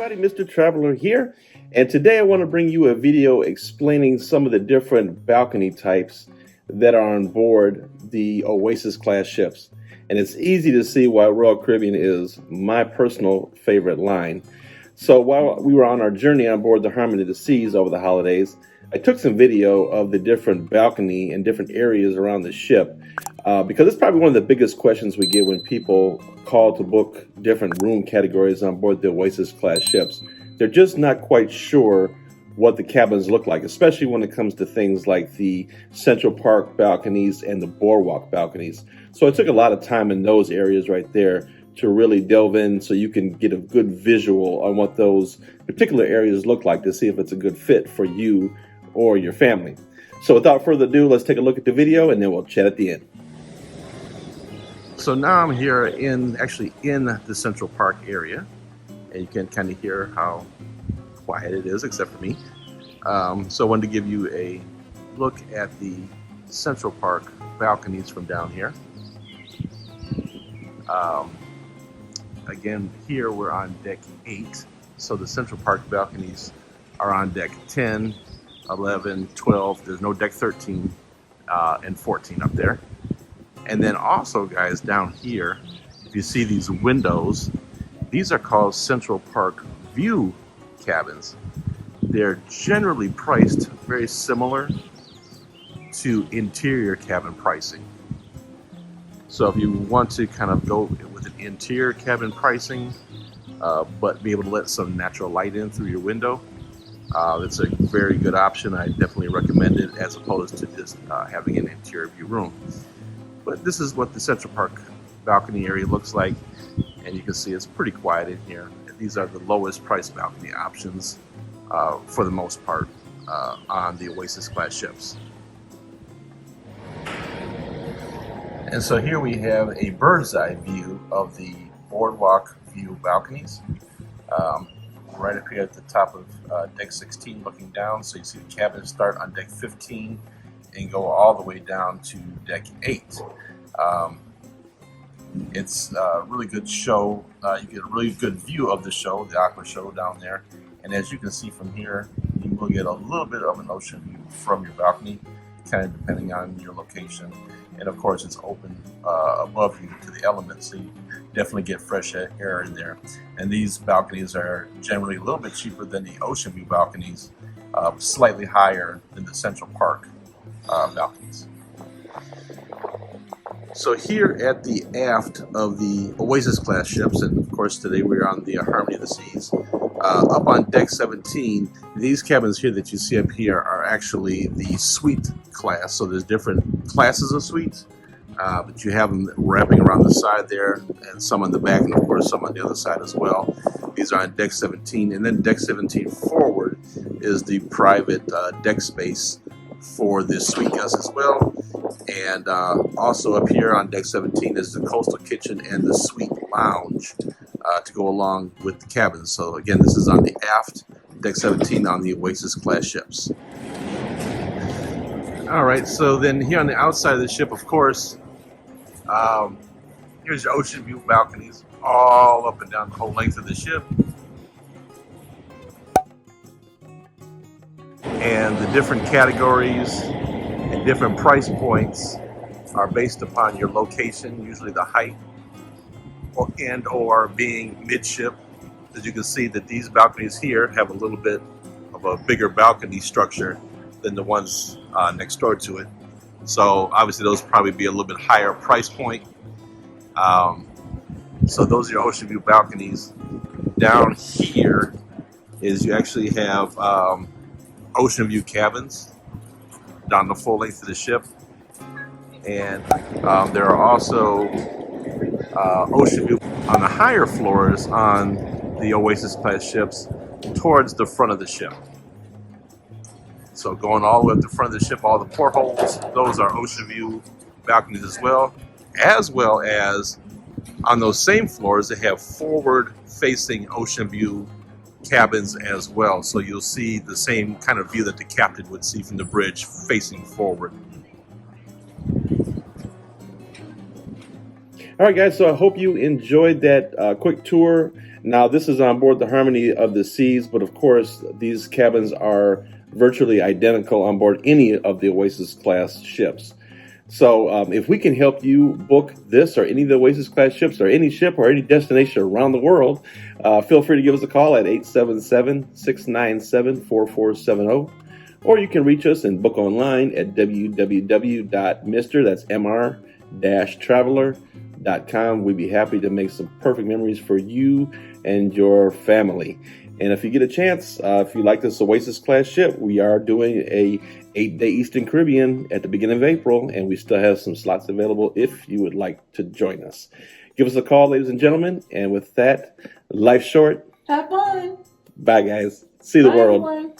everybody, Mr. Traveler here, and today I want to bring you a video explaining some of the different balcony types that are on board the Oasis class ships. And it's easy to see why Royal Caribbean is my personal favorite line. So while we were on our journey on board the Harmony of the Seas over the holidays, I took some video of the different balcony and different areas around the ship because it's probably one of the biggest questions we get when people call to book different room categories on board the Oasis class ships. They're just not quite sure what the cabins look like, especially when it comes to things like the Central Park balconies and the Boardwalk balconies. So I took a lot of time in those areas right there to really delve in so you can get a good visual on what those particular areas look like to see if it's a good fit for you or your family. So without further ado, let's take a look at the video and then we'll chat at the end. So now I'm here in the Central Park area, and you can kind of hear how quiet it is except for me. So I wanted to give you a look at the Central Park balconies from down here. Again, here we're on deck 8, so the Central Park balconies are on deck 10, 11, 12, there's no deck 13 and 14 up there. And then also, guys, down here, if you see these windows, these are called Central Park View cabins. They're generally priced very similar to interior cabin pricing. So if you want to kind of go with an interior cabin pricing, but be able to let some natural light in through your window, it's a very good option. I definitely recommend it as opposed to just having an interior view room. But this is what the Central Park balcony area looks like, and you can see it's pretty quiet in here. These are the lowest price balcony options for the most part on the Oasis class ships. And so here we have a bird's eye view of the Boardwalk view balconies. Right up here at the top of deck 16 looking down, so you see the cabins start on deck 15 and go all the way down to deck 8. It's a really good show. You get a really good view of the show, the Aqua Show down there. And as you can see from here, you will get a little bit of an ocean view from your balcony, kind of depending on your location. And of course, it's open above you to the elements, so you definitely get fresh air in there. And these balconies are generally a little bit cheaper than the ocean view balconies, slightly higher than the Central Park balconies. So here at the aft of the Oasis class ships, and of course today we're on the Harmony of the Seas, up on deck 17, these cabins here that you see up here are actually the suite class. So there's different classes of suites, but you have them wrapping around the side there, and some on the back, and of course some on the other side as well. These are on deck 17, and then deck 17 forward is the private deck space for the suite guests as well. And also up here on deck 17 is the coastal kitchen and the suite lounge to go along with the cabins. So again, this is on the aft, deck 17 on the Oasis class ships. Alright, so then here on the outside of the ship, of course, here's your ocean view balconies all up and down the whole length of the ship. And the different categories and different price points are based upon your location, usually the height or being midship. As you can see that these balconies here have a little bit of a bigger balcony structure than the ones next door to it. So obviously those probably be a little bit higher price point. So those are your ocean view balconies. Down here is you actually have ocean view cabins down the full length of the ship, and there are also ocean view on the higher floors on the Oasis class ships towards the front of the ship. So going all the way up the front of the ship, all the portholes, those are ocean view balconies as well as on those same floors they have forward facing ocean view cabins as well, so you'll see the same kind of view that the captain would see from the bridge facing forward. All right, guys, so I hope you enjoyed that quick tour. Now, this is on board the Harmony of the Seas, but of course, these cabins are virtually identical on board any of the Oasis class ships. So if we can help you book this or any of the Oasis class ships or any ship or any destination around the world, feel free to give us a call at 877-697-4470. Or you can reach us and book online at www.mr-traveler.com. We'd be happy to make some perfect memories for you and your family. And if you get a chance, if you like this Oasis class ship, we are doing a 8-day Eastern Caribbean at the beginning of April, and we still have some slots available if you would like to join us. Give us a call, ladies and gentlemen. And with that, life's short. Have fun. Bye, guys. See the Bye, world. everyone.